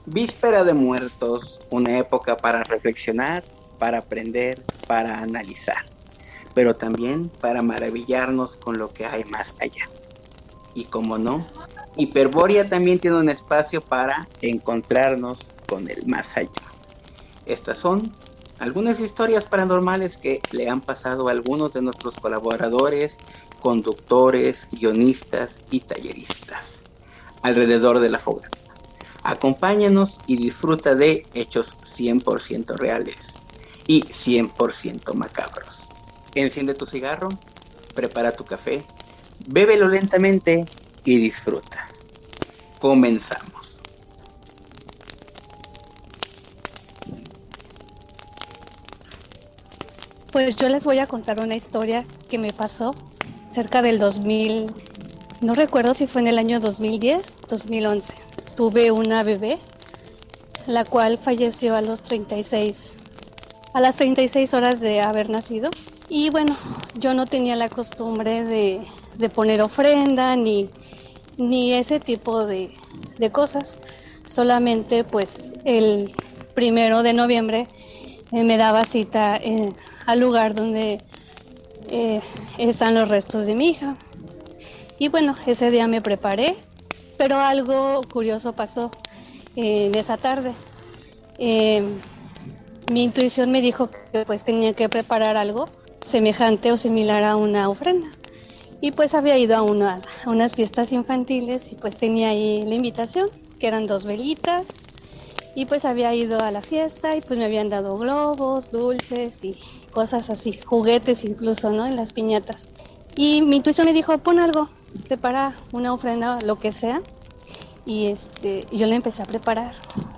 Víspera de Muertos, una época para reflexionar, para aprender, para analizar, pero también para maravillarnos con lo que hay más allá. Y como no, Hiperbórea también tiene un espacio para encontrarnos con el más allá. Estas son algunas historias paranormales que le han pasado a algunos de nuestros colaboradores, conductores, guionistas y talleristas alrededor de la fogata. Acompáñanos y disfruta de hechos 100% reales y 100% macabros. Enciende tu cigarro, prepara tu café, bébelo lentamente y disfruta. Comenzamos. Pues yo les voy a contar una historia que me pasó cerca del 2000, no recuerdo si fue en el año 2010, 2011. Tuve una bebé, la cual falleció a las 36 horas de haber nacido. Y bueno, yo no tenía la costumbre de poner ofrenda ni ese tipo de cosas. Solamente pues el 1 de noviembre me daba cita al lugar donde están los restos de mi hija. Y bueno, ese día me preparé, pero algo curioso pasó en esa tarde. Eh, Mi intuición me dijo que pues tenía que preparar algo semejante o similar a una ofrenda. Y pues había ido a unas fiestas infantiles y pues tenía ahí la invitación, que eran 2 velitas. Y pues había ido a la fiesta y pues me habían dado globos, dulces y cosas así, juguetes incluso, ¿no? En las piñatas. Y mi intuición me dijo, pon algo, prepara una ofrenda, lo que sea. Y yo la empecé a preparar,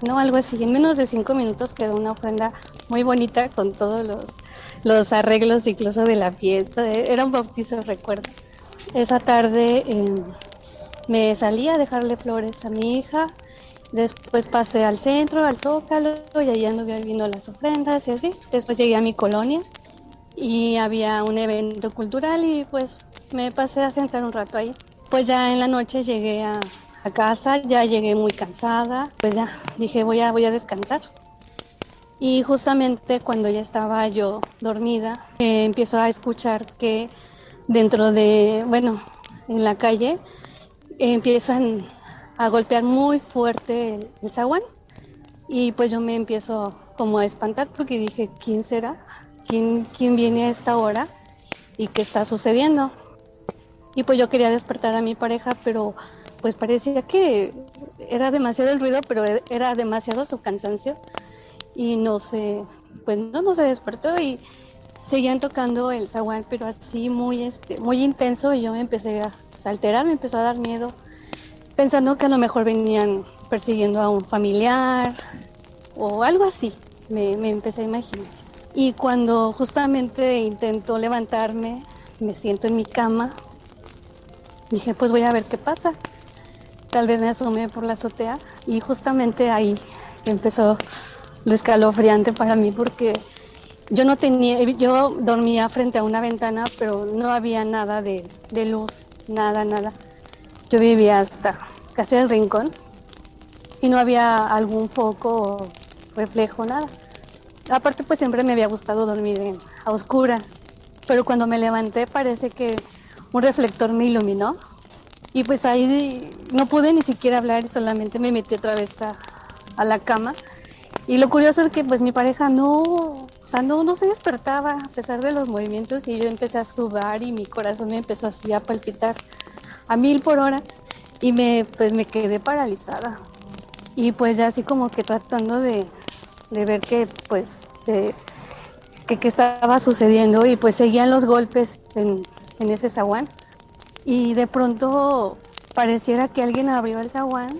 ¿no? Algo así. En menos de 5 minutos quedó una ofrenda muy bonita con todos los arreglos incluso de la fiesta. Era un bautizo, recuerdo. Esa tarde me salí a dejarle flores a mi hija. Después pasé al centro, al Zócalo, y ahí anduve viendo las ofrendas y así. Después llegué a mi colonia y había un evento cultural y pues me pasé a sentar un rato ahí. Pues ya en la noche llegué a casa, ya llegué muy cansada, pues ya dije voy a descansar. Y justamente cuando ya estaba yo dormida, empiezo a escuchar que dentro de, bueno, en la calle empiezan a golpear muy fuerte el zaguán y pues yo me empiezo como a espantar porque dije, ¿quién será? ¿Quién viene a esta hora y qué está sucediendo? Y pues yo quería despertar a mi pareja, pero pues parecía que era demasiado el ruido, pero era demasiado su cansancio y no se, pues no se despertó y seguían tocando el zaguán, pero así muy intenso y yo me empecé a alterar, me empezó a dar miedo, pensando que a lo mejor venían persiguiendo a un familiar o algo así, me empecé a imaginar. Y cuando justamente intento levantarme, me siento en mi cama, dije pues voy a ver qué pasa. Tal vez me asomé por la azotea y justamente ahí empezó lo escalofriante para mí porque yo dormía frente a una ventana, pero no había nada de luz, nada. Yo vivía hasta casi el rincón y no había algún foco o reflejo, nada. Aparte, pues siempre me había gustado dormir a oscuras, pero cuando me levanté parece que un reflector me iluminó y pues ahí no pude ni siquiera hablar, solamente me metí otra vez a la cama. Y lo curioso es que pues mi pareja no se despertaba a pesar de los movimientos y yo empecé a sudar y mi corazón me empezó así a palpitar a 1000 por hora y pues me quedé paralizada. Y pues ya así como que tratando de ver qué estaba sucediendo y pues seguían los golpes en ese zaguán y de pronto pareciera que alguien abrió el zaguán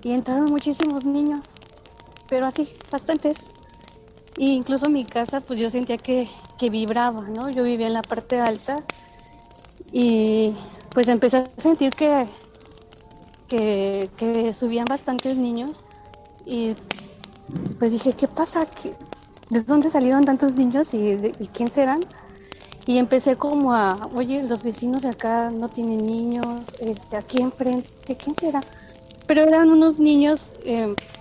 y entraron muchísimos niños, pero así, bastantes. E incluso mi casa pues yo sentía que vibraba, ¿no? Yo vivía en la parte alta y pues empecé a sentir que subían bastantes niños y pues dije, ¿qué pasa? ¿De dónde salieron tantos niños y quién serán? Y empecé como oye, los vecinos de acá no tienen niños, aquí enfrente, ¿quién será? pero eran unos niños,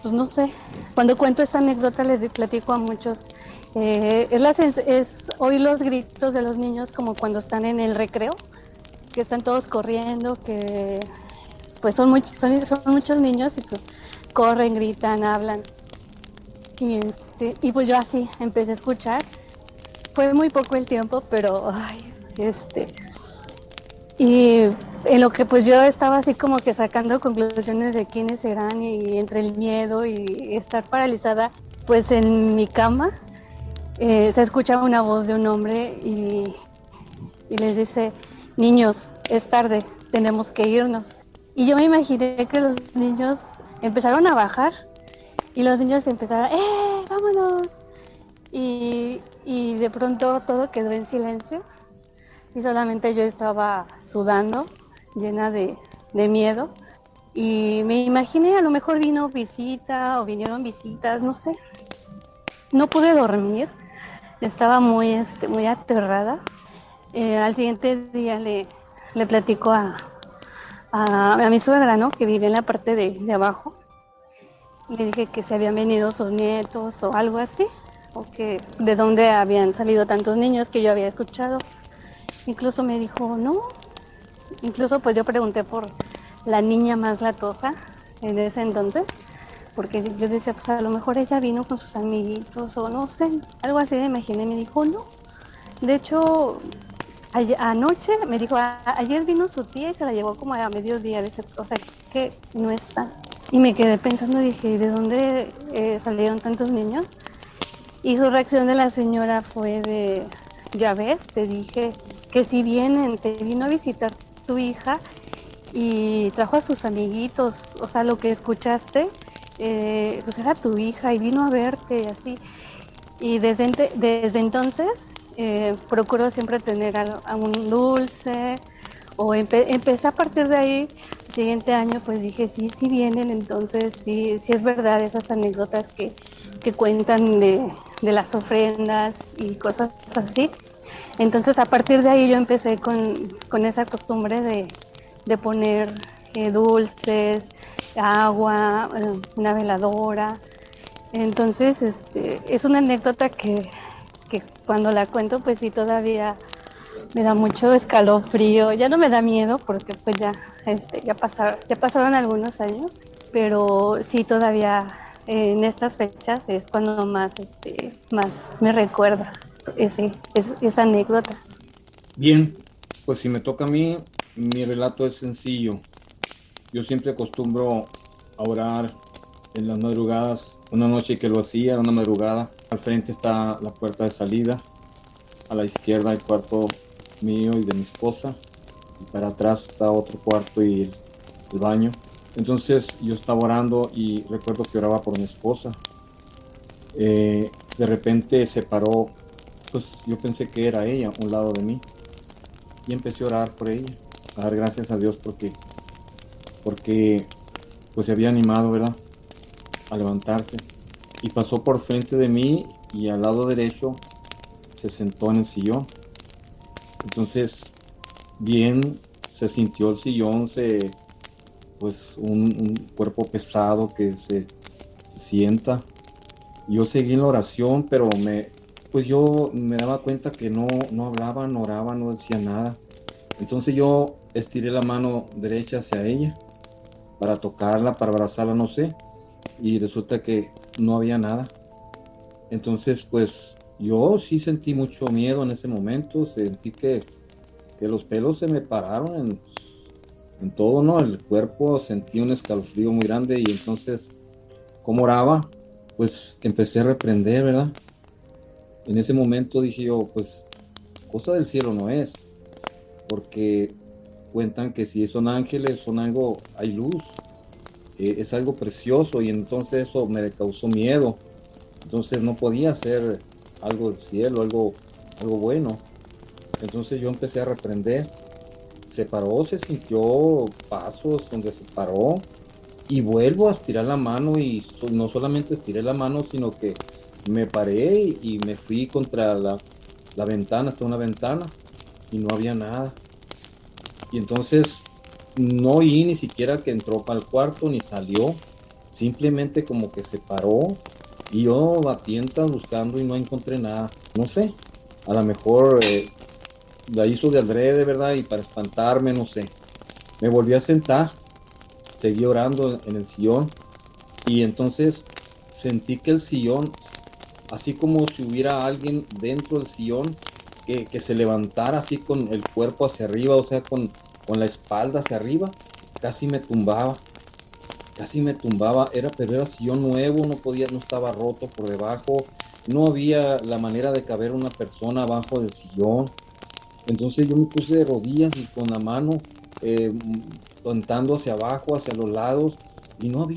pues no sé, cuando cuento esta anécdota les platico a muchos, es oír los gritos de los niños como cuando están en el recreo, que están todos corriendo, que pues son muchos niños y pues corren, gritan, hablan. Y pues yo así empecé a escuchar. Fue muy poco el tiempo, pero ay, y en lo que pues yo estaba así como que sacando conclusiones de quiénes eran y entre el miedo y estar paralizada, pues en mi cama se escucha una voz de un hombre y les dice, niños, es tarde, tenemos que irnos. Y yo me imaginé que los niños empezaron a bajar y los niños empezaron, vámonos! Y de pronto todo quedó en silencio y solamente yo estaba sudando, llena de miedo. Y me imaginé, a lo mejor vino visita o vinieron visitas, no sé. No pude dormir, estaba muy aterrada. Al siguiente día le platico a mi suegra, ¿no? Que vive en la parte de abajo. Le dije que se habían venido sus nietos o algo así, o que de dónde habían salido tantos niños que yo había escuchado. Incluso me dijo, no. Incluso pues yo pregunté por la niña más latosa en ese entonces, porque yo decía, pues a lo mejor ella vino con sus amiguitos o no sé, algo así me imaginé. Me dijo, no. De hecho, anoche me dijo, ayer vino su tía y se la llevó como a mediodía, o sea que no está. Y me quedé pensando, dije, ¿de dónde salieron tantos niños? Y su reacción de la señora fue de, ya ves, te dije que si vienen, te vino a visitar tu hija y trajo a sus amiguitos, o sea, lo que escuchaste, pues era tu hija y vino a verte así. Y desde entonces procuro siempre tener un dulce o empecé a partir de ahí. El siguiente año pues dije, sí vienen, entonces sí es verdad esas anécdotas que cuentan de las ofrendas y cosas así. Entonces a partir de ahí yo empecé con esa costumbre de poner dulces, agua, una veladora. Entonces es una anécdota que cuando la cuento pues sí todavía me da mucho escalofrío. Ya no me da miedo porque pues ya pasaron algunos años, pero sí todavía en estas fechas es cuando más me recuerda esa anécdota. Bien, pues si me toca a mí, mi relato es sencillo. Yo siempre acostumbro a orar en las madrugadas. Una noche que lo hacía, una madrugada, al frente está la puerta de salida, a la izquierda el cuarto mío y de mi esposa, y para atrás está otro cuarto y el baño. Entonces yo estaba orando y recuerdo que oraba por mi esposa. De repente se paró, pues yo pensé que era ella, a un lado de mí, y empecé a orar por ella, a dar gracias a Dios porque pues se había animado, ¿verdad?, a levantarse. Y pasó por frente de mí y al lado derecho se sentó en el sillón. Entonces, bien, se sintió el sillón, pues un cuerpo pesado que se sienta. Yo seguí en la oración, pero pues yo me daba cuenta que no hablaba, no oraba, no decía nada. Entonces yo estiré la mano derecha hacia ella para tocarla, para abrazarla, no sé, y resulta que no había nada. Entonces pues yo sí sentí mucho miedo en ese momento, sentí que los pelos se me pararon en todo, ¿no? El cuerpo, sentí un escalofrío muy grande y entonces, ¿cómo oraba? Pues empecé a reprender, ¿verdad? En ese momento dije yo, pues cosa del cielo no es, porque cuentan que si son ángeles, son algo, hay luz, es algo precioso y entonces eso me causó miedo. Entonces no podía ser algo del cielo, algo bueno. Entonces yo empecé a reprender. Se paró, se sintió pasos donde se paró y vuelvo a estirar la mano y no solamente estiré la mano, sino que me paré y me fui contra la ventana, hasta una ventana y no había nada. Y entonces no oí ni siquiera que entró para el cuarto ni salió, simplemente como que se paró y yo batientas buscando y no encontré nada. No sé, a lo mejor la hizo de adrede, ¿verdad? Y para espantarme, no sé. Me volví a sentar, seguí orando en el sillón y entonces sentí que el sillón, así como si hubiera alguien dentro del sillón, que se levantara así con el cuerpo hacia arriba, o sea, con la espalda hacia arriba, casi me tumbaba, pero era sillón nuevo, no podía, no estaba roto por debajo, no había la manera de caber una persona abajo del sillón. Entonces yo me puse de rodillas y con la mano eh, tentando hacia abajo, hacia los lados, y no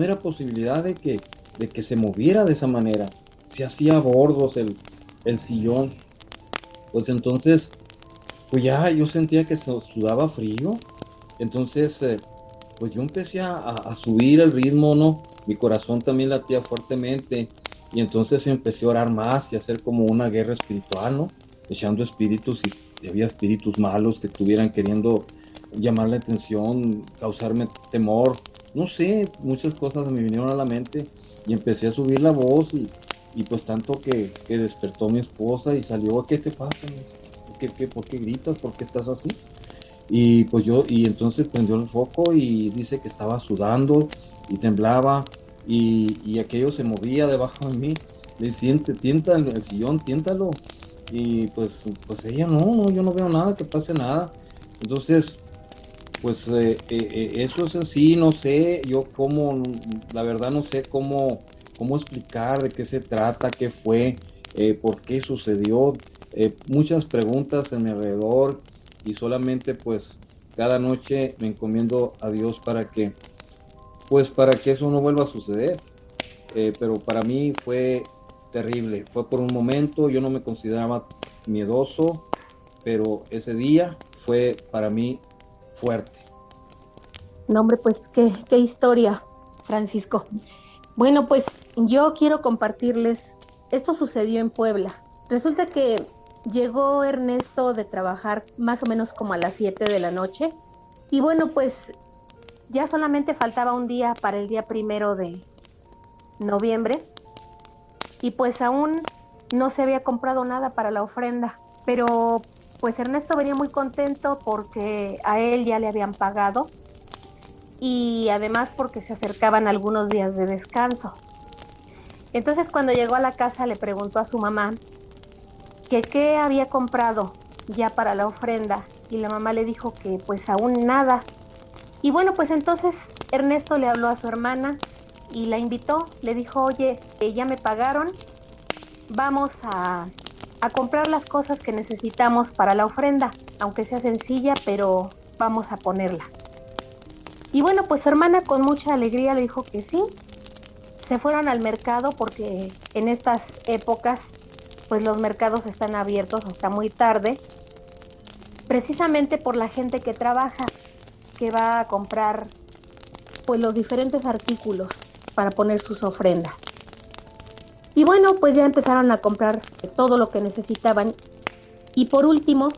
era posibilidad de que se moviera de esa manera. Se hacía bordos el sillón. Pues entonces, pues ya yo sentía que sudaba frío. Entonces, pues yo empecé a subir el ritmo, ¿no? Mi corazón también latía fuertemente. Y entonces empecé a orar más y a hacer como una guerra espiritual, ¿no? Echando espíritus y había espíritus malos que estuvieran queriendo llamar la atención, causarme temor. No sé, muchas cosas me vinieron a la mente y empecé a subir la voz y pues tanto que despertó mi esposa y salió, ¿qué te pasa? ¿Por qué gritas? ¿Por qué estás así? Y pues y entonces prendió el foco y dice que estaba sudando y temblaba y aquello se movía debajo de mí. Le siente, tienta el sillón, tiéntalo. Y pues ella no, yo no veo nada, que pase nada. Entonces, pues eso es en sí, no sé, yo cómo, la verdad no sé cómo explicar de qué se trata, qué fue, por qué sucedió, muchas preguntas en mi alrededor y solamente pues cada noche me encomiendo a Dios pues para que eso no vuelva a suceder. Pero para mí fue terrible, fue por un momento, yo no me consideraba miedoso, pero ese día fue para mí fuerte. No, hombre, pues qué historia, Francisco. Bueno, pues yo quiero compartirles, esto sucedió en Puebla. Resulta que llegó Ernesto de trabajar más o menos como a las 7 de la noche y bueno, pues ya solamente faltaba un día para el día 1 de noviembre y pues aún no se había comprado nada para la ofrenda, pero pues Ernesto venía muy contento porque a él ya le habían pagado y además porque se acercaban algunos días de descanso. Entonces cuando llegó a la casa le preguntó a su mamá que qué había comprado ya para la ofrenda y la mamá le dijo que pues aún nada. Y bueno, pues entonces Ernesto le habló a su hermana y la invitó, le dijo, oye, ya me pagaron, vamos a comprar las cosas que necesitamos para la ofrenda, aunque sea sencilla, pero vamos a ponerla. Y bueno, pues su hermana con mucha alegría le dijo que sí. Se fueron al mercado porque en estas épocas pues los mercados están abiertos hasta muy tarde, precisamente por la gente que trabaja, que va a comprar pues los diferentes artículos para poner sus ofrendas. Y bueno, pues ya empezaron a comprar todo lo que necesitaban y por último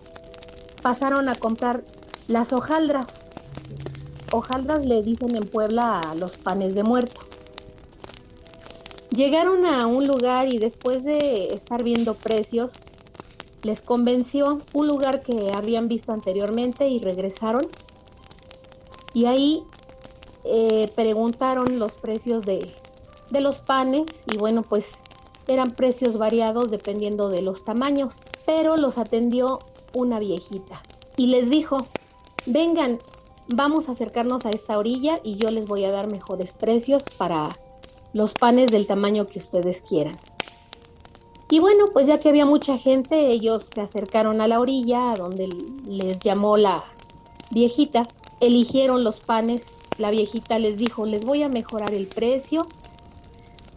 pasaron a comprar las hojaldras. Hojaldras le dicen en Puebla a los panes de muerto. Llegaron a un lugar y después de estar viendo precios, les convenció un lugar que habían visto anteriormente y regresaron. Y ahí preguntaron los precios de los panes y bueno, pues eran precios variados dependiendo de los tamaños, pero los atendió una viejita y les dijo, vengan, vamos a acercarnos a esta orilla y yo les voy a dar mejores precios para los panes del tamaño que ustedes quieran. Y bueno, pues ya que había mucha gente, ellos se acercaron a la orilla donde les llamó la viejita, eligieron los panes, la viejita les dijo, les voy a mejorar el precio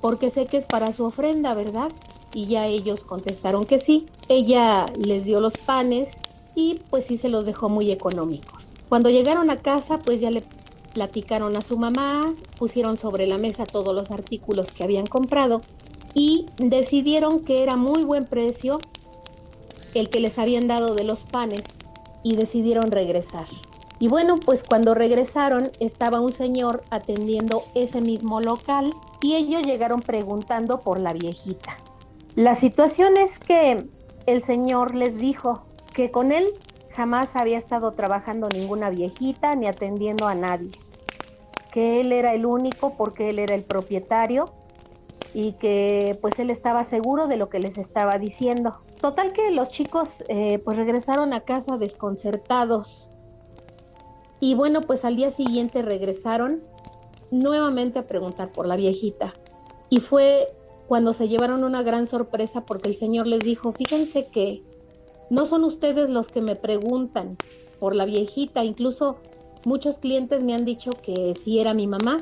porque sé que es para su ofrenda, ¿verdad? Y ya ellos contestaron que sí. Ella les dio los panes y pues sí se los dejó muy económicos. Cuando llegaron a casa, pues ya le platicaron a su mamá, pusieron sobre la mesa todos los artículos que habían comprado y decidieron que era muy buen precio el que les habían dado de los panes y decidieron regresar. Y bueno, pues cuando regresaron estaba un señor atendiendo ese mismo local y ellos llegaron preguntando por la viejita. La situación es que el señor les dijo que con él jamás había estado trabajando ninguna viejita ni atendiendo a nadie, que él era el único porque él era el propietario y que pues él estaba seguro de lo que les estaba diciendo. Total que los chicos pues regresaron a casa desconcertados y bueno, pues al día siguiente regresaron nuevamente a preguntar por la viejita y fue cuando se llevaron una gran sorpresa porque el señor les dijo, fíjense que no son ustedes los que me preguntan por la viejita, incluso muchos clientes me han dicho que sí era mi mamá.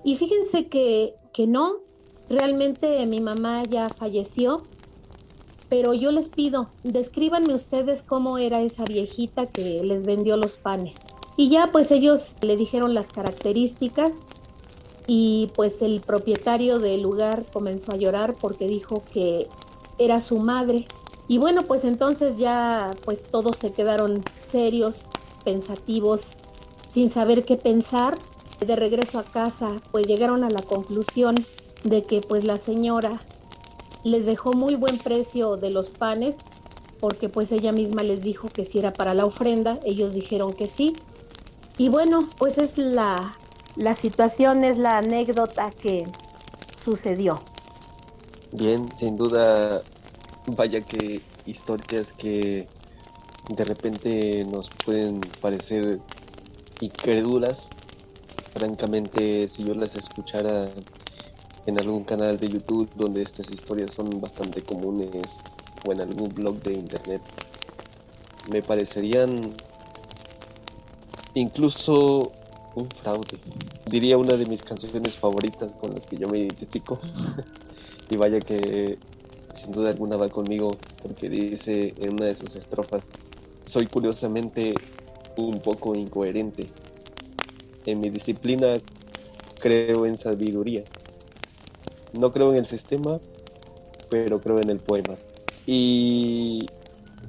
Y fíjense que no, realmente mi mamá ya falleció, pero yo les pido, descríbanme ustedes cómo era esa viejita que les vendió los panes. Y ya pues ellos le dijeron las características y pues el propietario del lugar comenzó a llorar porque dijo que era su madre. Y bueno, pues entonces ya pues todos se quedaron serios, pensativos, sin saber qué pensar. De regreso a casa, pues llegaron a la conclusión de que pues la señora les dejó muy buen precio de los panes, porque pues ella misma les dijo que si era para la ofrenda, ellos dijeron que sí. Y bueno, pues es la situación, es la anécdota que sucedió. Bien, sin duda, vaya que historias que de repente nos pueden parecer incrédulas. Francamente, si yo las escuchara en algún canal de YouTube donde estas historias son bastante comunes o en algún blog de internet, me parecerían incluso un fraude. Diría una de mis canciones favoritas con las que yo me identifico y vaya que sin duda alguna va conmigo porque dice en una de sus estrofas: soy curiosamente un poco incoherente. En mi disciplina creo en sabiduría. No creo en el sistema, pero creo en el poema. Y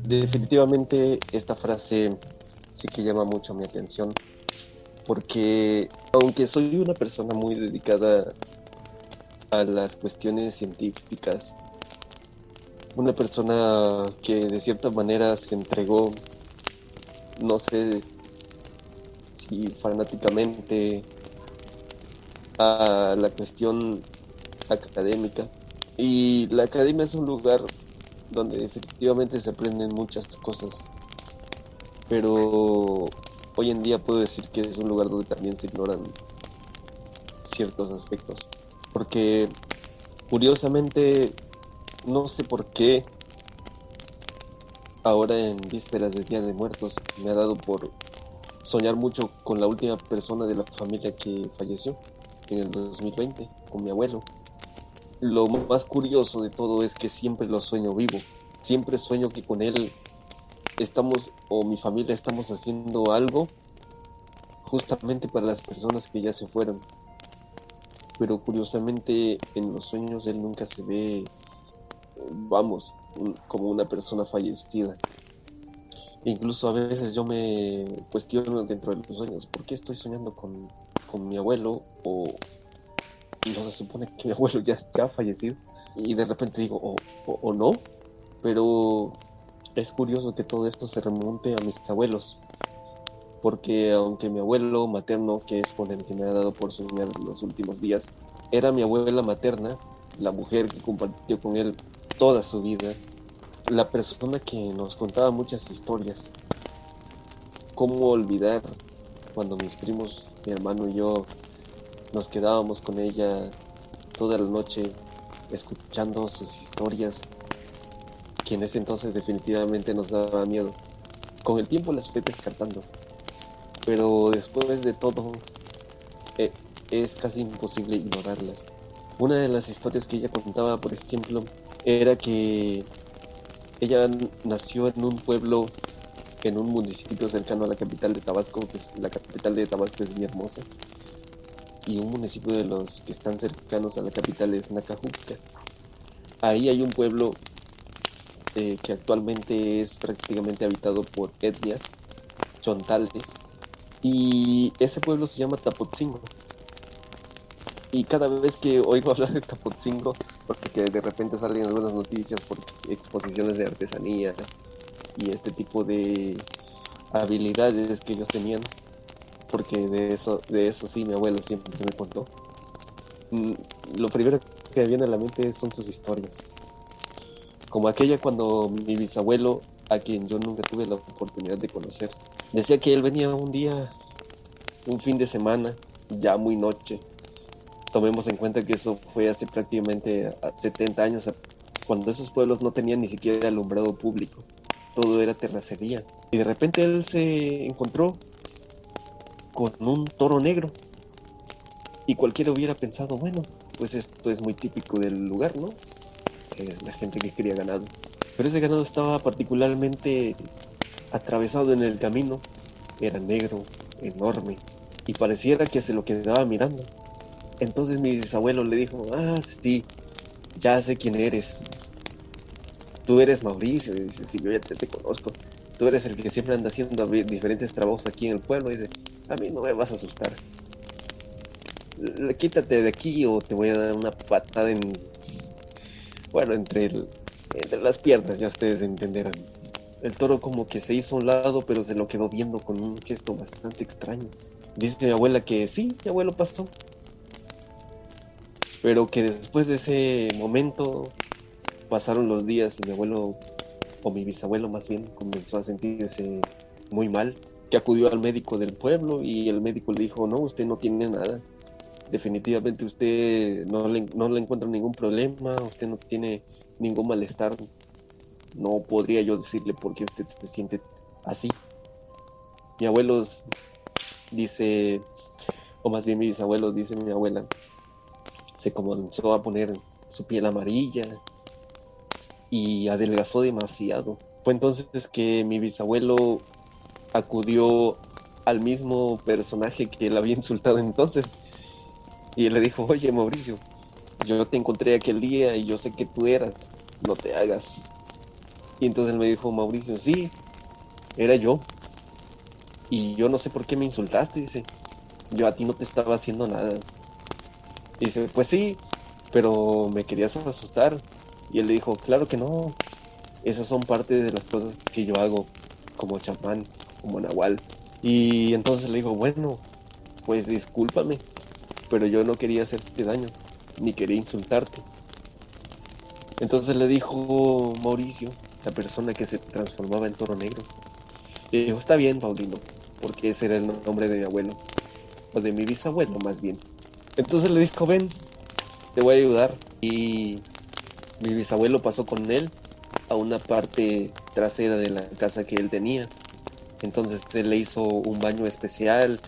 definitivamente esta frase sí que llama mucho mi atención, porque aunque soy una persona muy dedicada a las cuestiones científicas, una persona que de cierta manera se entregó, no sé si fanáticamente, a la cuestión académica. Y la academia es un lugar donde efectivamente se aprenden muchas cosas, pero hoy en día puedo decir que es un lugar donde también se ignoran ciertos aspectos, porque curiosamente no sé por qué ahora en vísperas de Día de Muertos me ha dado por soñar mucho con la última persona de la familia que falleció en el 2020, con mi abuelo. Lo más curioso de todo es que siempre lo sueño vivo. Siempre sueño que con él estamos, o mi familia estamos haciendo algo justamente para las personas que ya se fueron. Pero curiosamente en los sueños él nunca se ve, como una persona fallecida. Incluso a veces yo me cuestiono dentro de los sueños, ¿por qué estoy soñando con mi abuelo? O no se supone que mi abuelo ya ha fallecido. Y de repente digo, o no. Pero es curioso que todo esto se remonte a mis abuelos. Porque aunque mi abuelo materno, que es con el que me ha dado por soñar los últimos días, era mi abuela materna, la mujer que compartió con él toda su vida, la persona que nos contaba muchas historias. ¿Cómo olvidar cuando mis primos, mi hermano y yo nos quedábamos con ella toda la noche escuchando sus historias, que en ese entonces definitivamente nos daba miedo? Con el tiempo las fui descartando, pero después de todo es casi imposible ignorarlas. Una de las historias que ella contaba, por ejemplo, era que ella nació en un pueblo, en un municipio cercano a la capital de Tabasco, que es la capital de Tabasco es Villahermosa, y un municipio de los que están cercanos a la capital es Nacajuca. Ahí hay un pueblo que actualmente es prácticamente habitado por etnias chontales, y ese pueblo se llama Tapotzingo. Y cada vez que oigo hablar de Tapotzingo, porque de repente salen algunas noticias por exposiciones de artesanías y este tipo de habilidades que ellos tenían, porque de eso sí mi abuelo siempre me contó. Lo primero que me viene a la mente son sus historias, como aquella cuando mi bisabuelo, a quien yo nunca tuve la oportunidad de conocer, decía que él venía un fin de semana, ya muy noche. Tomemos en cuenta que eso fue hace prácticamente 70 años, cuando esos pueblos no tenían ni siquiera alumbrado público, todo era terracería. Y de repente él se encontró con un toro negro. Y cualquiera hubiera pensado, bueno, pues esto es muy típico del lugar, ¿no? Es la gente que cría ganado. Pero ese ganado estaba particularmente atravesado en el camino. Era negro, enorme, y pareciera que se lo quedaba mirando. Entonces mi bisabuelo le dijo, sí, ya sé quién eres. Tú eres Mauricio. Y dice, sí, yo ya te conozco. Tú eres el que siempre anda haciendo diferentes trabajos aquí en el pueblo. Y dice, a mí no me vas a asustar. Quítate de aquí o te voy a dar una patada entre las piernas, ya ustedes entenderán. El toro como que se hizo a un lado, pero se lo quedó viendo con un gesto bastante extraño. Dice mi abuela que sí, mi abuelo pasó, pero que después de ese momento pasaron los días y mi abuelo, o mi bisabuelo más bien, comenzó a sentirse muy mal, que acudió al médico del pueblo y el médico le dijo, no, usted no tiene nada, definitivamente usted no le encuentra ningún problema, usted no tiene ningún malestar, no podría yo decirle por qué usted se siente así. Mi abuelo dice, o más bien mi bisabuelo, dice mi abuela, se comenzó a poner su piel amarilla y adelgazó demasiado. Fue entonces que mi bisabuelo acudió al mismo personaje que él había insultado entonces y le dijo, oye Mauricio, yo te encontré aquel día y yo sé que tú eras, no te hagas. Y entonces él me dijo, Mauricio, sí, era yo. Y yo no sé por qué me insultaste, dice, yo a ti no te estaba haciendo nada. Y dice, pues sí, pero me querías asustar. Y él le dijo, claro que no, esas son parte de las cosas que yo hago como chamán, como nahual. Y entonces le dijo, bueno, pues discúlpame, pero yo no quería hacerte daño, ni quería insultarte. Entonces le dijo Mauricio, la persona que se transformaba en toro negro, le dijo, está bien, Paulino, porque ese era el nombre de mi abuelo, o de mi bisabuelo más bien. Entonces le dijo, ven, te voy a ayudar. Y mi bisabuelo pasó con él a una parte trasera de la casa que él tenía. Entonces él le hizo un baño especial,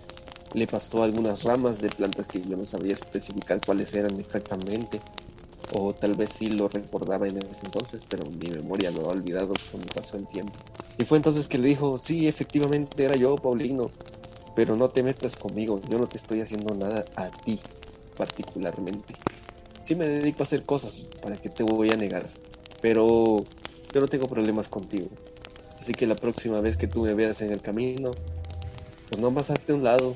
le pasó algunas ramas de plantas que yo no sabía especificar cuáles eran exactamente, o tal vez sí lo recordaba en ese entonces, pero mi memoria lo ha olvidado cuando pasó el tiempo. Y fue entonces que le dijo, sí, efectivamente era yo, Paulino, pero no te metas conmigo, yo no te estoy haciendo nada a ti particularmente. Sí me dedico a hacer cosas, ¿para qué te voy a negar? Pero yo no tengo problemas contigo. Así que la próxima vez que tú me veas en el camino, pues no pasaste a un lado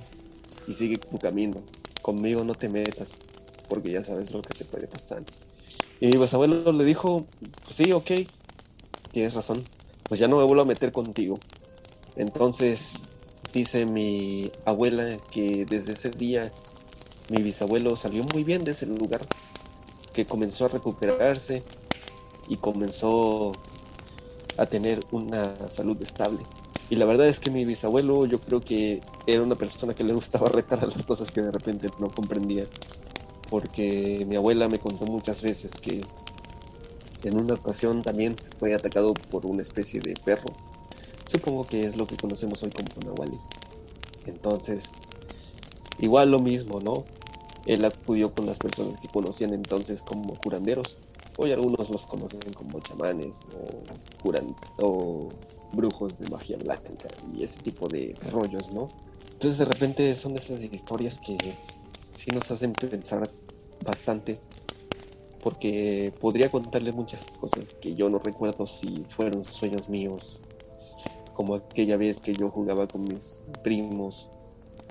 y sigue tu camino. Conmigo no te metas, porque ya sabes lo que te puede pasar. Y mi bisabuelo le dijo, pues sí, ok, tienes razón, pues ya no me vuelvo a meter contigo. Entonces dice mi abuela que desde ese día mi bisabuelo salió muy bien de ese lugar, que comenzó a recuperarse y comenzó a tener una salud estable. Y la verdad es que mi bisabuelo, yo creo que era una persona que le gustaba retar a las cosas que de repente no comprendía, porque mi abuela me contó muchas veces que en una ocasión también fue atacado por una especie de perro. Supongo que es lo que conocemos hoy como nahuales. Entonces, igual lo mismo, ¿no? Él acudió con las personas que conocían entonces como curanderos. Hoy algunos los conocen como chamanes o brujos de magia blanca y ese tipo de rollos, ¿no? Entonces de repente son esas historias que sí nos hacen pensar bastante, porque podría contarle muchas cosas que yo no recuerdo si fueron sueños míos como aquella vez que yo jugaba con mis primos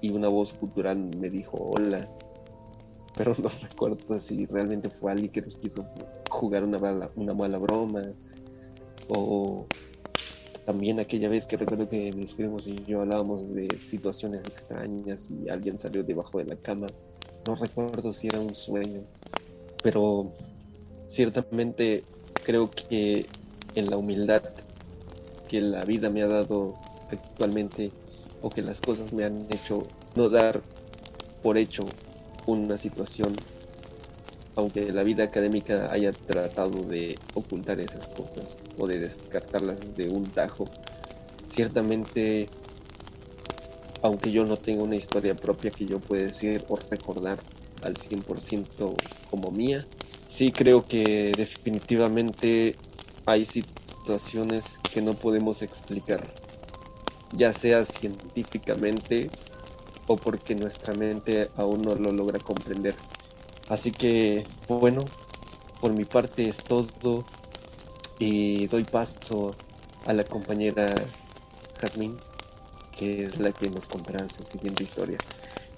y una voz cultural me dijo hola, pero no recuerdo si realmente fue alguien que nos quiso jugar una mala broma, o también aquella vez que recuerdo que mis primos y yo hablábamos de situaciones extrañas y alguien salió debajo de la cama. No recuerdo si era un sueño, pero ciertamente creo que en la humildad que la vida me ha dado actualmente, o que las cosas me han hecho no dar por hecho una situación, aunque la vida académica haya tratado de ocultar esas cosas o de descartarlas de un tajo, ciertamente, aunque yo no tenga una historia propia que yo pueda decir o recordar al 100% como mía, sí creo que definitivamente hay situaciones que no podemos explicar, ya sea científicamente o porque nuestra mente aún no lo logra comprender. Así que, bueno, por mi parte es todo y doy paso a la compañera Jazmín, que es la que nos contará su siguiente historia.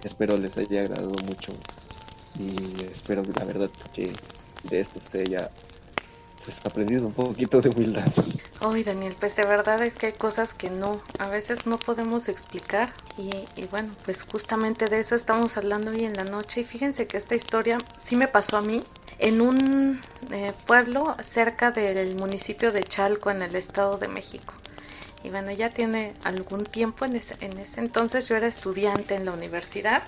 Espero les haya agradado mucho y espero la verdad que de esto se haya pues aprendido un poquito de humildad. Ay, Daniel, pues de verdad es que hay cosas que a veces no podemos explicar y bueno, pues justamente de eso estamos hablando hoy en la noche. Y fíjense que esta historia sí me pasó a mí en un pueblo cerca del municipio de Chalco, en el Estado de México. Y bueno, ya tiene algún tiempo, en ese entonces yo era estudiante en la universidad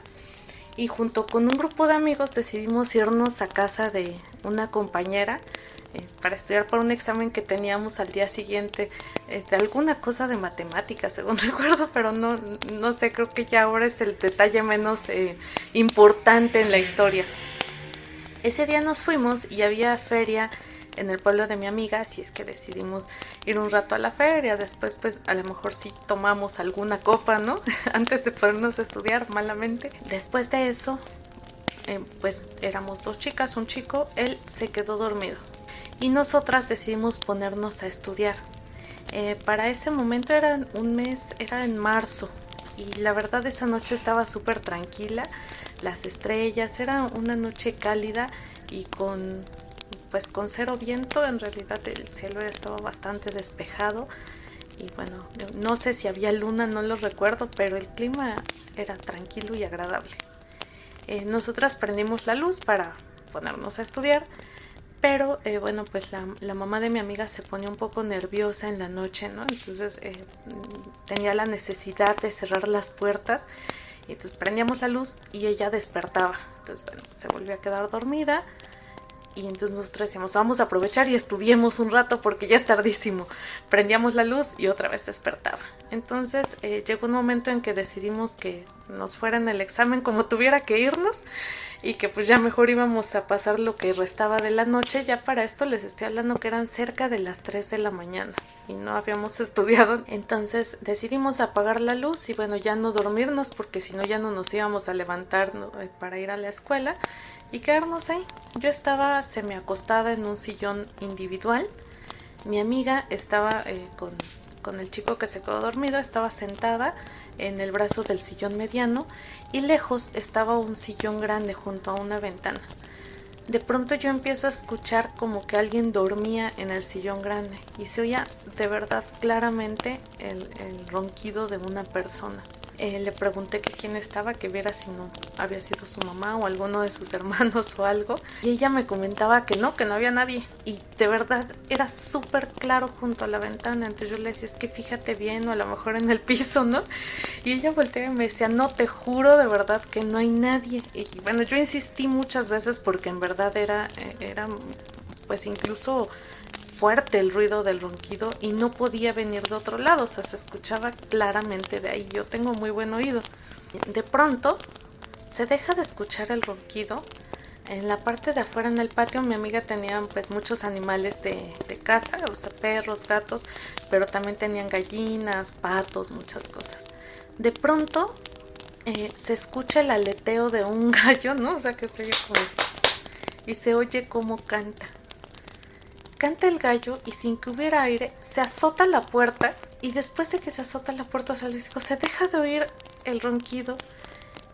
y junto con un grupo de amigos decidimos irnos a casa de una compañera para estudiar para un examen que teníamos al día siguiente, de alguna cosa de matemáticas, según recuerdo, pero no sé, creo que ya ahora es el detalle menos importante en la historia. Ese día nos fuimos y había feria en el pueblo de mi amiga, así es que decidimos ir un rato a la feria. Después pues a lo mejor sí tomamos alguna copa, ¿no? Antes de ponernos a estudiar malamente. Después de eso, pues éramos 2 chicas, un chico, él se quedó dormido y nosotras decidimos ponernos a estudiar. Para ese momento era en marzo, y la verdad esa noche estaba súper tranquila, las estrellas, era una noche cálida y con 0 viento. En realidad el cielo estaba bastante despejado y bueno, no sé si había luna, no lo recuerdo, pero el clima era tranquilo y agradable. Nosotras prendimos la luz para ponernos a estudiar, pero bueno, pues la mamá de mi amiga se ponía un poco nerviosa en la noche, ¿no? Entonces tenía la necesidad de cerrar las puertas, y entonces prendíamos la luz y ella despertaba. Entonces bueno, se volvió a quedar dormida y entonces nosotros decíamos, vamos a aprovechar y estudiemos un rato porque ya es tardísimo. Prendíamos la luz y otra vez despertaba. Entonces llegó un momento en que decidimos que nos fuera en el examen como tuviera que irnos, y que pues ya mejor íbamos a pasar lo que restaba de la noche. Ya para esto les estoy hablando que eran cerca de las 3 de la mañana y no habíamos estudiado. Entonces decidimos apagar la luz y bueno, ya no dormirnos porque si no ya no nos íbamos a levantar, ¿no? Para ir a la escuela, y quedarnos ahí. Yo estaba semiacostada en un sillón individual. Mi amiga estaba con el chico que se quedó dormido, estaba sentada en el brazo del sillón mediano, y lejos estaba un sillón grande junto a una ventana. De pronto yo empiezo a escuchar como que alguien dormía en el sillón grande y se oía de verdad claramente el ronquido de una persona. Le pregunté que quién estaba, que viera si no había sido su mamá o alguno de sus hermanos o algo, y ella me comentaba que no había nadie, y de verdad era súper claro junto a la ventana. Entonces yo le decía, es que fíjate bien, o a lo mejor en el piso, ¿no? Y ella volteaba y me decía, no, te juro de verdad que no hay nadie. Y bueno, yo insistí muchas veces porque en verdad era pues incluso fuerte el ruido del ronquido y no podía venir de otro lado, o sea, se escuchaba claramente de ahí. Yo tengo muy buen oído. De pronto se deja de escuchar el ronquido. En la parte de afuera, en el patio, mi amiga tenía pues muchos animales de casa, o sea, perros, gatos, pero también tenían gallinas, patos, muchas cosas. De pronto se escucha el aleteo de un gallo, ¿no? O sea, que se oye como... y se oye como canta. Canta el gallo y sin que hubiera aire se azota la puerta Y después de que se azota la puerta, o sea, les digo, se deja de oír el ronquido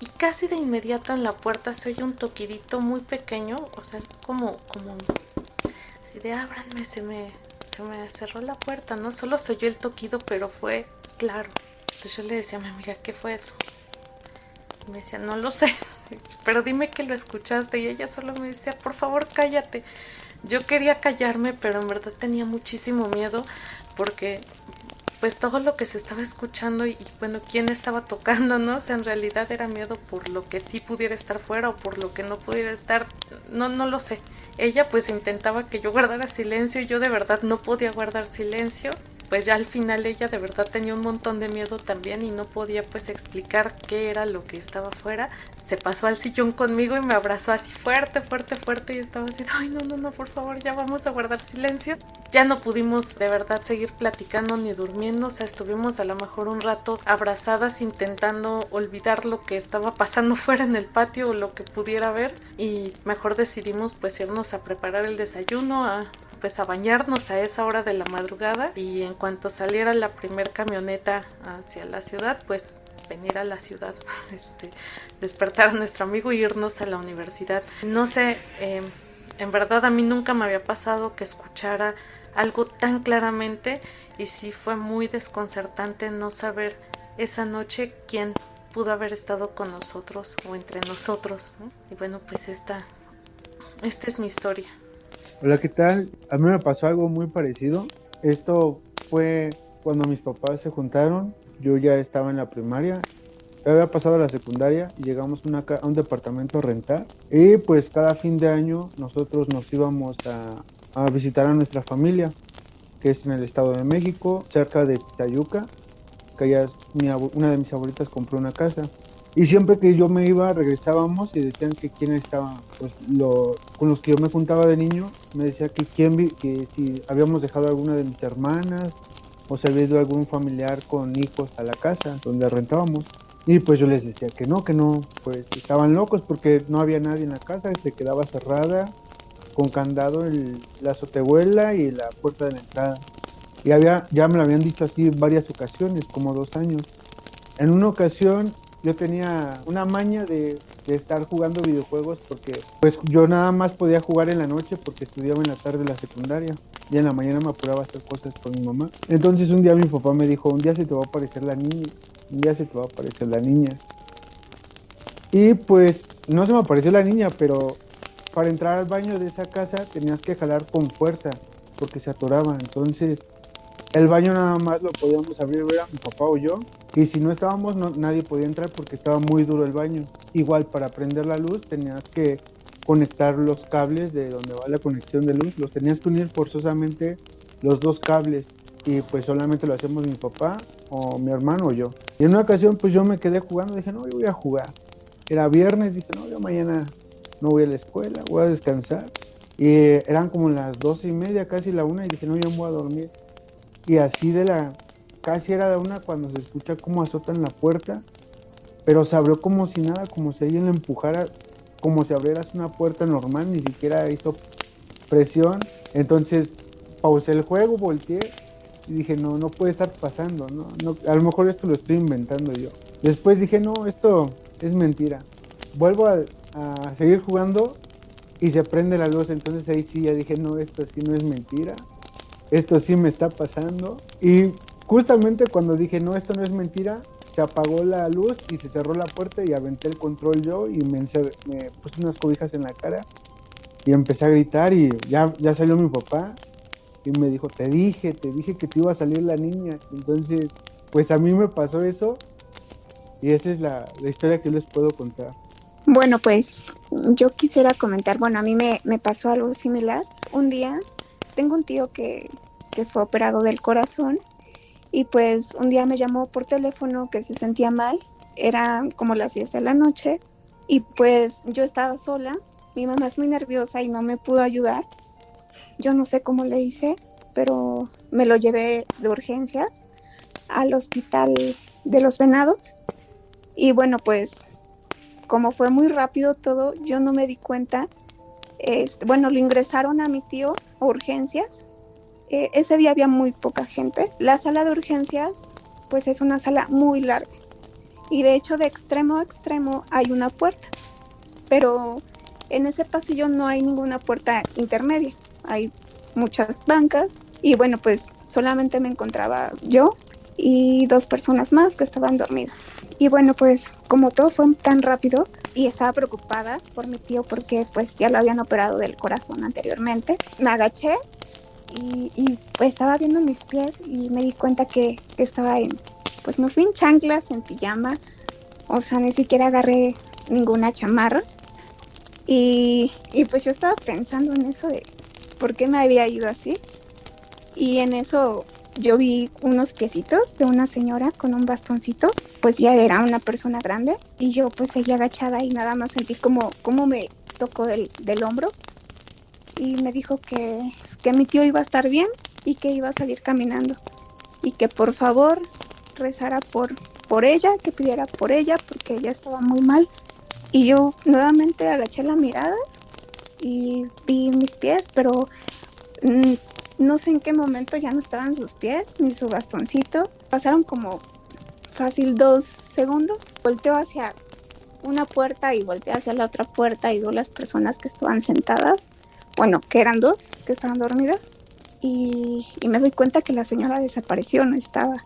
y casi de inmediato en la puerta se oye un toquidito muy pequeño, o sea, como así de ábranme, se me cerró la puerta, ¿no? Solo se oyó el toquido, pero fue claro. Entonces yo le decía a mi amiga, ¿qué fue eso? Y me decía, no lo sé, pero dime que lo escuchaste. Y ella solo me decía, por favor, cállate. Yo quería callarme, pero en verdad tenía muchísimo miedo porque pues todo lo que se estaba escuchando y bueno, quién estaba tocando, ¿no? O sea, en realidad era miedo por lo que sí pudiera estar fuera o por lo que no pudiera estar, no lo sé. Ella pues intentaba que yo guardara silencio y yo de verdad no podía guardar silencio. Pues ya al final ella de verdad tenía un montón de miedo también y no podía pues explicar qué era lo que estaba afuera. Se pasó al sillón conmigo y me abrazó así fuerte, fuerte, fuerte y estaba así, ay no, por favor, ya vamos a guardar silencio. Ya no pudimos de verdad seguir platicando ni durmiendo, o sea, estuvimos a lo mejor un rato abrazadas intentando olvidar lo que estaba pasando fuera en el patio o lo que pudiera haber y mejor decidimos pues irnos a preparar el desayuno, a bañarnos a esa hora de la madrugada y en cuanto saliera la primer camioneta hacia la ciudad, pues venir a la ciudad, despertar a nuestro amigo y irnos a la universidad. No sé, en verdad a mí nunca me había pasado que escuchara algo tan claramente y sí fue muy desconcertante no saber esa noche quién pudo haber estado con nosotros o entre nosotros, ¿no? Y bueno, pues esta es mi historia. Hola, ¿qué tal? A mí me pasó algo muy parecido. Esto fue cuando mis papás se juntaron. Yo ya estaba en la primaria. Había pasado a la secundaria y llegamos a un departamento a rentar. Y pues cada fin de año nosotros nos íbamos a visitar a nuestra familia, que es en el Estado de México, cerca de Tayuca, que allá una de mis abuelitas compró una casa. Y siempre que yo me iba, regresábamos y decían que quién estaba, pues con los que yo me juntaba de niño, me decía que si habíamos dejado alguna de mis hermanas o si había ido algún familiar con hijos a la casa donde rentábamos. Y pues yo les decía que no, pues estaban locos porque no había nadie en la casa, se quedaba cerrada, con candado la azotehuela y la puerta de la entrada. Y ya me lo habían dicho así varias ocasiones, como 2 años. En una ocasión yo tenía una maña de estar jugando videojuegos porque pues yo nada más podía jugar en la noche porque estudiaba en la tarde la secundaria y en la mañana me apuraba a hacer cosas con mi mamá. Entonces un día mi papá me dijo, un día se te va a aparecer la niña, un día se te va a aparecer la niña. Y pues no se me apareció la niña, pero para entrar al baño de esa casa tenías que jalar con fuerza porque se atoraba. Entonces el baño nada más lo podíamos abrir, era mi papá o yo, y si no estábamos nadie podía entrar porque estaba muy duro el baño. Igual para prender la luz tenías que conectar los cables de donde va la conexión de luz, los tenías que unir forzosamente los 2 cables y pues solamente lo hacemos mi papá o mi hermano o yo. Y en una ocasión pues yo me quedé jugando, dije no, yo voy a jugar. Era viernes, dije no, yo mañana no voy a la escuela, voy a descansar. Y eran como las 12:30, casi la 1 y dije no, yo me voy a dormir. Y así casi era la 1 cuando se escucha cómo azotan la puerta, pero se abrió como si nada, como si alguien la empujara, como si abrieras una puerta normal, ni siquiera hizo presión. Entonces pausé el juego, volteé y dije no puede estar pasando, no, a lo mejor esto lo estoy inventando yo. Después dije no, esto es mentira. Vuelvo a seguir jugando y se prende la luz, entonces ahí sí ya dije no, esto sí no es mentira. Esto sí me está pasando. Y justamente cuando dije, no, esto no es mentira, se apagó la luz y se cerró la puerta y aventé el control yo y me puse unas cobijas en la cara y empecé a gritar y ya salió mi papá y me dijo, te dije que te iba a salir la niña. Entonces, pues a mí me pasó eso y esa es la historia que les puedo contar. Bueno, pues yo quisiera comentar, bueno, a mí me pasó algo similar. Un día tengo un tío que fue operado del corazón y pues un día me llamó por teléfono que se sentía mal, era como las 10 de la noche y pues yo estaba sola, mi mamá es muy nerviosa y no me pudo ayudar, yo no sé cómo le hice, pero me lo llevé de urgencias al hospital de Los Venados y bueno, pues como fue muy rápido todo, yo no me di cuenta. Bueno, lo ingresaron a mi tío a urgencias ese día había muy poca gente. La sala de urgencias, pues es una sala muy larga. Y de hecho, de extremo a extremo hay una puerta. Pero en ese pasillo no hay ninguna puerta intermedia. Hay muchas bancas. Y bueno, pues solamente me encontraba yo y 2 personas más que estaban dormidas. Y bueno, pues como todo fue tan rápido y estaba preocupada por mi tío porque pues ya lo habían operado del corazón anteriormente, me agaché y pues estaba viendo mis pies y me di cuenta que estaba pues me fui en chanclas, en pijama, o sea, ni siquiera agarré ninguna chamarra y pues yo estaba pensando en eso de por qué me había ido así. Y en eso yo vi unos piecitos de una señora con un bastoncito, pues ya era una persona grande y yo pues seguí agachada y nada más sentí como me tocó del hombro y me dijo que mi tío iba a estar bien y que iba a salir caminando y que por favor rezara por ella, que pidiera por ella porque ella estaba muy mal. Y yo nuevamente agaché la mirada y vi mis pies, pero no sé en qué momento ya no estaban sus pies ni su bastoncito. Pasaron como fácil 2 segundos. Volteo hacia una puerta y volteé hacia la otra puerta y veo las personas que estaban sentadas. Bueno, que eran 2 que estaban dormidas. Y me doy cuenta que la señora desapareció, no estaba.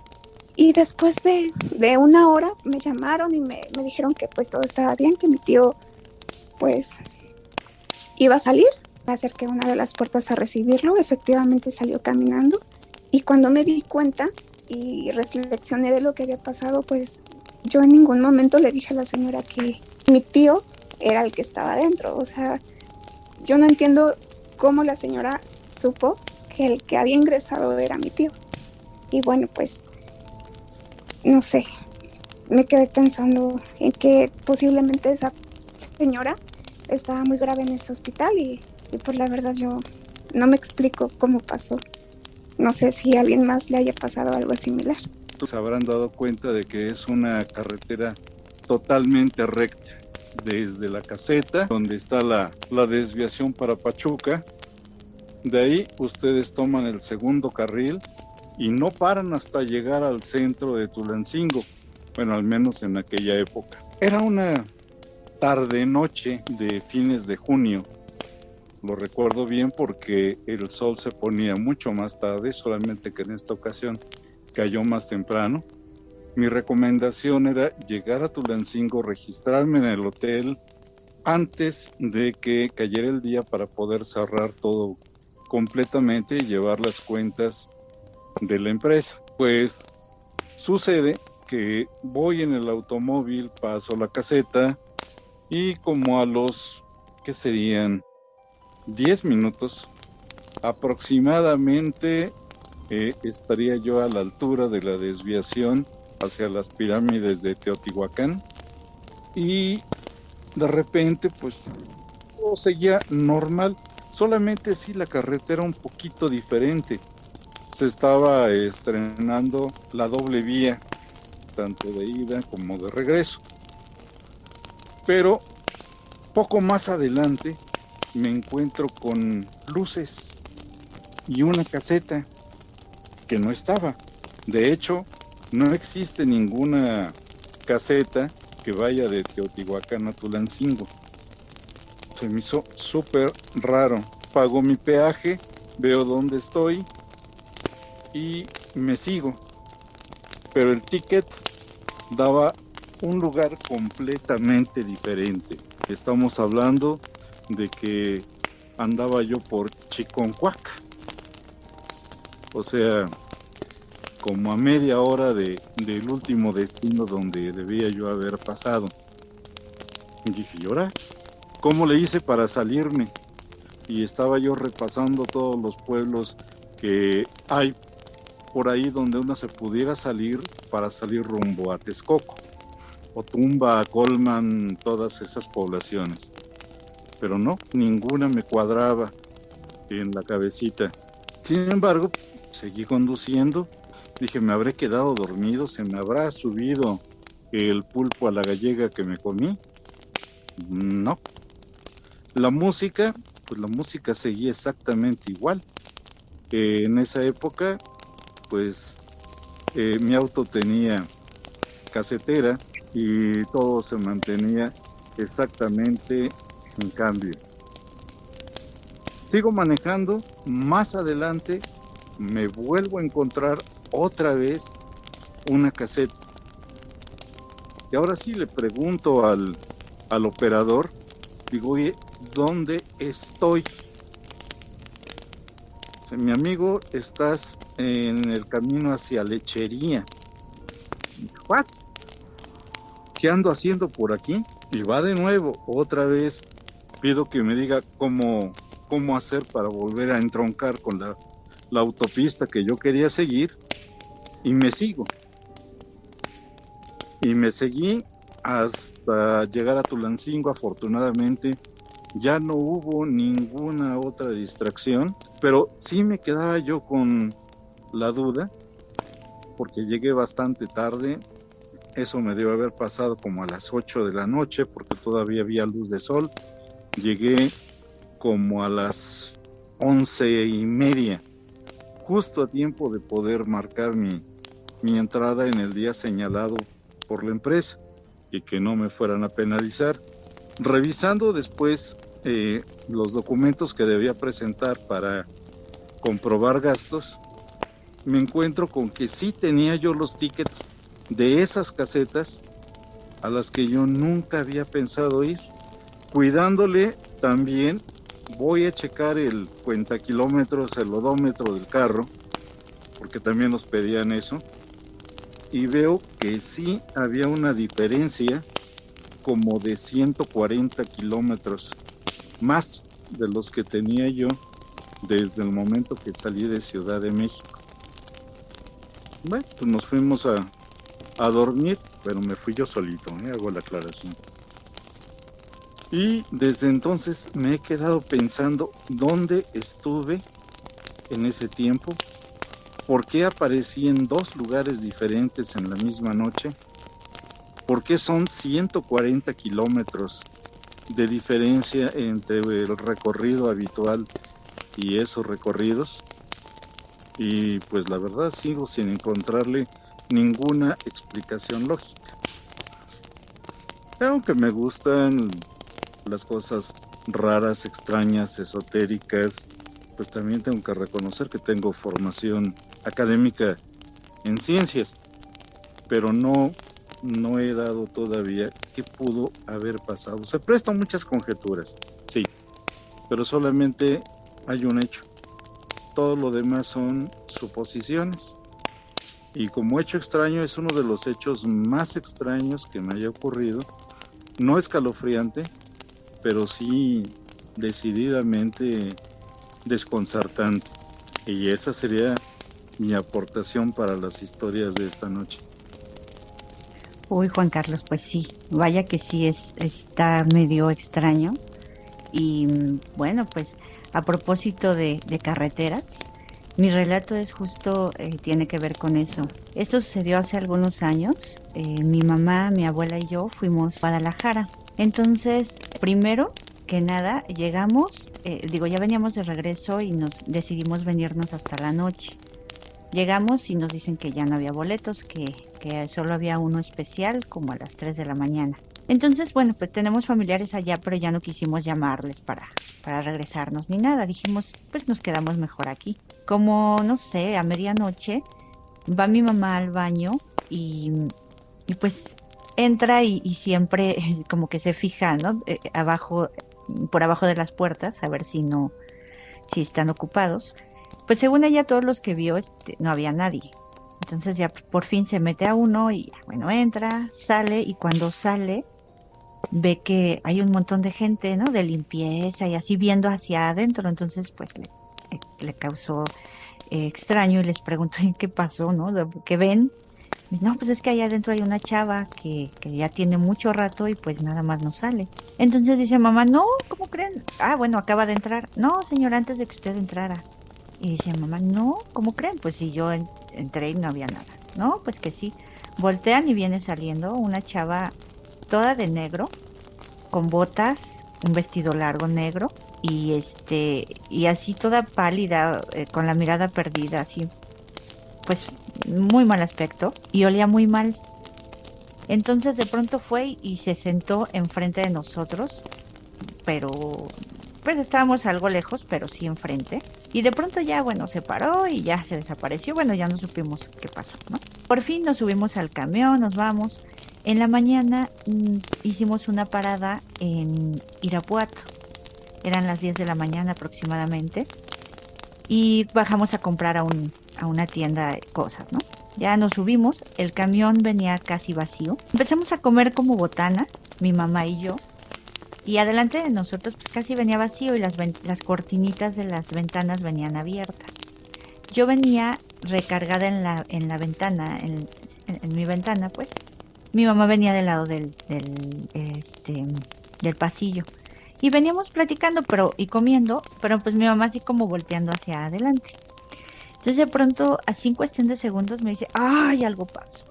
Y después de 1 hora me llamaron y me dijeron que pues todo estaba bien, que mi tío pues iba a salir. Me acerqué a una de las puertas a recibirlo, efectivamente salió caminando y cuando me di cuenta y reflexioné de lo que había pasado, pues yo en ningún momento le dije a la señora que mi tío era el que estaba adentro. O sea, yo no entiendo cómo la señora supo que el que había ingresado era mi tío. Y bueno, pues no sé, me quedé pensando en que posiblemente esa señora estaba muy grave en ese hospital y pues la verdad yo no me explico cómo pasó. No sé si a alguien más le haya pasado algo similar. Se habrán dado cuenta de que es una carretera totalmente recta. Desde la caseta, donde está la desviación para Pachuca, de ahí ustedes toman el segundo carril y no paran hasta llegar al centro de Tulancingo. Bueno, al menos en aquella época. Era una tarde-noche de fines de junio. Lo recuerdo bien porque el sol se ponía mucho más tarde, solamente que en esta ocasión cayó más temprano. Mi recomendación era llegar a Tulancingo, registrarme en el hotel antes de que cayera el día para poder cerrar todo completamente y llevar las cuentas de la empresa. Pues sucede que voy en el automóvil, paso la caseta y como a los, ¿qué serían? 10 minutos aproximadamente estaría yo a la altura de la desviación hacia las pirámides de Teotihuacán y de repente pues todo seguía normal, solamente sí la carretera un poquito diferente. Se estaba estrenando la doble vía, tanto de ida como de regreso, pero poco más adelante me encuentro con luces y una caseta que no estaba. De hecho, no existe ninguna caseta que vaya de Teotihuacán a Tulancingo. Se me hizo súper raro. Pago mi peaje, veo dónde estoy y me sigo. Pero el ticket daba un lugar completamente diferente. Estamos hablando de que andaba yo por Chiconcuac, o sea, como a media hora del último destino donde debía yo haber pasado. Y dije, ¿y ahora? ¿Cómo le hice para salirme? Y estaba yo repasando todos los pueblos que hay por ahí donde uno se pudiera salir para salir rumbo a Texcoco, Otumba, Colman, todas esas poblaciones. Pero no, ninguna me cuadraba en la cabecita. Sin embargo, seguí conduciendo. Dije, me habré quedado dormido, se me habrá subido el pulpo a la gallega que me comí. No. La música, pues la música seguía exactamente igual. En esa época, pues mi auto tenía casetera y todo se mantenía exactamente en cambio. Sigo manejando, más adelante me vuelvo a encontrar otra vez una caseta. Y ahora sí le pregunto al operador, digo, oye, ¿dónde estoy? Mi amigo, estás en el camino hacia Lechería. ¿What? ¿Qué ando haciendo por aquí? Y va de nuevo, otra vez pido que me diga cómo hacer para volver a entroncar con la autopista que yo quería seguir, y me sigo. Y me seguí hasta llegar a Tulancingo. Afortunadamente ya no hubo ninguna otra distracción, pero sí me quedaba yo con la duda, porque llegué bastante tarde. Eso me debe haber pasado como a las 8 de la noche, porque todavía había luz de sol. Llegué como a las 11:30, justo a tiempo de poder marcar mi entrada en el día señalado por la empresa y que no me fueran a penalizar. Revisando después los documentos que debía presentar para comprobar gastos, me encuentro con que sí tenía yo los tickets de esas casetas a las que yo nunca había pensado ir. Cuidándole también, voy a checar el cuentakilómetros, el odómetro del carro, porque también nos pedían eso, y veo que sí había una diferencia como de 140 kilómetros más de los que tenía yo desde el momento que salí de Ciudad de México. Bueno, pues nos fuimos a dormir, pero me fui yo solito, hago la aclaración. Y desde entonces me he quedado pensando dónde estuve en ese tiempo, por qué aparecí en 2 lugares diferentes en la misma noche, por qué son 140 kilómetros de diferencia entre el recorrido habitual y esos recorridos. Y pues la verdad sigo sin encontrarle ninguna explicación lógica. Aunque me gustan las cosas raras, extrañas, esotéricas, pues también tengo que reconocer que tengo formación académica en ciencias, pero no he dado todavía qué pudo haber pasado. Se prestan muchas conjeturas, sí, pero solamente hay un hecho. Todo lo demás son suposiciones. Y como hecho extraño, es uno de los hechos más extraños que me haya ocurrido. No escalofriante, pero sí decididamente desconcertante. Y esa sería mi aportación para las historias de esta noche. Uy, Juan Carlos, pues sí, vaya que sí está medio extraño. Y bueno, pues a propósito de carreteras, mi relato es justo, tiene que ver con eso. Esto sucedió hace algunos años. Mi mamá, mi abuela y yo fuimos a Guadalajara. Entonces, primero que nada, llegamos, ya veníamos de regreso y nos decidimos venirnos hasta la noche. Llegamos y nos dicen que ya no había boletos, que solo había uno especial como a las 3 de la mañana. Entonces, bueno, pues tenemos familiares allá, pero ya no quisimos llamarles para regresarnos ni nada. Dijimos, pues nos quedamos mejor aquí. Como, no sé, a medianoche va mi mamá al baño y pues entra y siempre como que se fija, ¿no? Por abajo de las puertas, a ver si están ocupados. Pues según ella, todos los que vio, no había nadie. Entonces ya por fin se mete a uno y bueno, entra, sale, y cuando sale ve que hay un montón de gente, ¿no? De limpieza y así viendo hacia adentro. Entonces pues le causó extraño y les preguntó qué pasó, ¿no? ¿Qué ven? Y no, pues es que allá adentro hay una chava que ya tiene mucho rato y pues nada más no sale. Entonces dice mamá, no, ¿cómo creen? Bueno, acaba de entrar. No, señora, antes de que usted entrara. Y dice mamá, no, ¿cómo creen? Pues si yo entré y no había nada. No, pues que sí. Voltean y viene saliendo una chava toda de negro, con botas, un vestido largo negro y así toda pálida, con la mirada perdida, así, pues muy mal aspecto y olía muy mal. Entonces de pronto fue y se sentó enfrente de nosotros, pero pues estábamos algo lejos, pero sí enfrente. Y de pronto ya, bueno, se paró y ya se desapareció. Bueno, ya no supimos qué pasó, ¿no? Por fin nos subimos al camión, nos vamos. En la mañana hicimos una parada en Irapuato. Eran las 10 de la mañana aproximadamente. Y bajamos a comprar a una tienda de cosas, ¿no? Ya nos subimos, el camión venía casi vacío. Empezamos a comer como botana, mi mamá y yo. Y adelante de nosotros pues casi venía vacío y las cortinitas de las ventanas venían abiertas. Yo venía recargada en la ventana, en mi ventana pues. Mi mamá venía del lado del pasillo. Y veníamos platicando y comiendo, pero pues mi mamá así como volteando hacia adelante. Entonces de pronto, así en cuestión de segundos, me dice, ¡ay, algo pasó!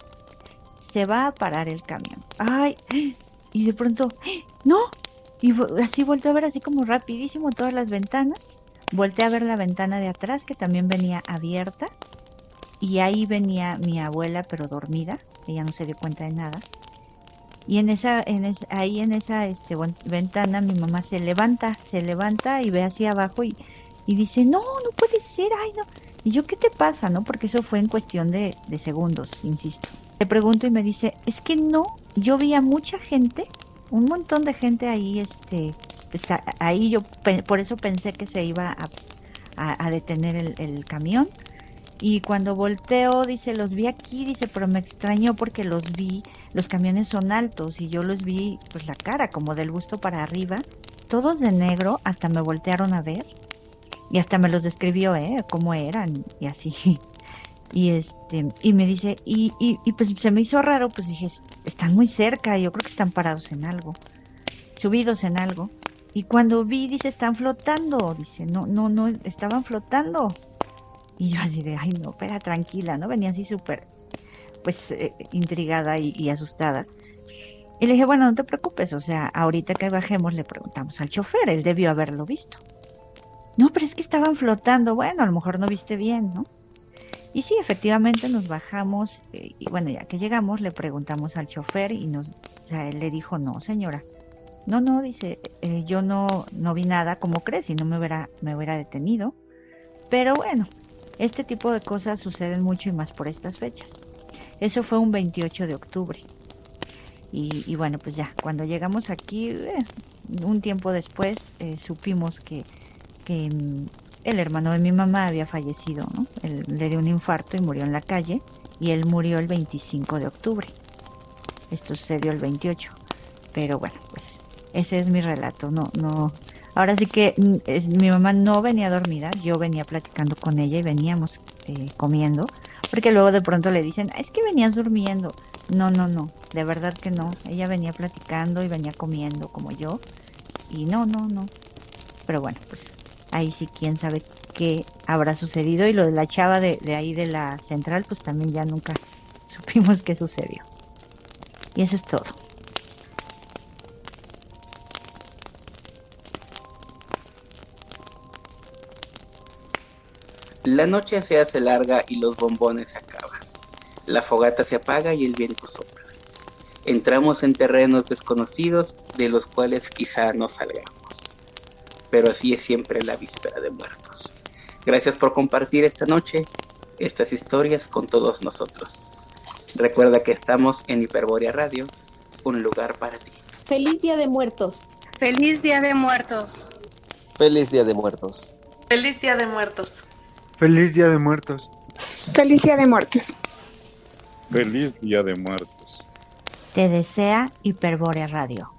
Se va a parar el camión. ¡Ay! Y de pronto, ¡no! Y así volteé a ver así como rapidísimo todas las ventanas. Volteé a ver la ventana de atrás que también venía abierta. Y ahí venía mi abuela, pero dormida. Ella no se dio cuenta de nada. Y en esa ventana mi mamá se levanta y ve hacia abajo y dice, no puede ser, ay no. Y yo, ¿qué te pasa, no? Porque eso fue en cuestión de segundos, insisto. Le pregunto y me dice, es que no, yo vi a mucha gente, un montón de gente ahí, pues ahí yo por eso pensé que se iba a detener el camión. Y cuando volteo, dice, los vi aquí, dice, pero me extrañó porque los camiones son altos y yo los vi, pues la cara como del busto para arriba, todos de negro, hasta me voltearon a ver y hasta me los describió, cómo eran y así. Y me dice, y pues se me hizo raro, pues dije, están muy cerca, yo creo que están parados en algo, subidos en algo. Y cuando vi, dice, están flotando, dice, no, estaban flotando. Y yo así de, ay no, espera, tranquila, ¿no? Venía así súper, pues, intrigada y asustada. Y le dije, bueno, no te preocupes, o sea, ahorita que bajemos le preguntamos al chofer, él debió haberlo visto. No, pero es que estaban flotando, bueno, a lo mejor no viste bien, ¿no? Y sí, efectivamente nos bajamos, y bueno, ya que llegamos le preguntamos al chofer y o sea, él le dijo, no, señora, no, dice, yo no vi nada, ¿cómo crees? Si no me hubiera detenido. Pero bueno, este tipo de cosas suceden mucho y más por estas fechas. Eso fue un 28 de octubre. Y bueno, pues ya, cuando llegamos aquí, un tiempo después, supimos que el hermano de mi mamá había fallecido, ¿no? Él le dio un infarto y murió en la calle, y él murió el 25 de octubre. Esto sucedió el 28. Pero bueno, pues ese es mi relato. No. Ahora sí que mi mamá no venía dormida, yo venía platicando con ella y veníamos comiendo, porque luego de pronto le dicen, es que venías durmiendo. No, de verdad que no. Ella venía platicando y venía comiendo como yo, y no. Pero bueno, pues ahí sí quién sabe qué habrá sucedido, y lo de la chava de ahí de la central, pues también ya nunca supimos qué sucedió. Y eso es todo. La noche se hace larga y los bombones se acaban. La fogata se apaga y el viento sopla. Entramos en terrenos desconocidos de los cuales quizá no salgamos. Pero así es siempre la víspera de muertos. Gracias por compartir esta noche estas historias con todos nosotros. Recuerda que estamos en Hiperbórea Radio, un lugar para ti. Feliz Día de Muertos. Feliz Día de Muertos. Feliz Día de Muertos. Feliz Día de Muertos. Feliz Día de Muertos. Feliz Día de Muertos. Feliz Día de Muertos. Te desea Hiperbórea Radio.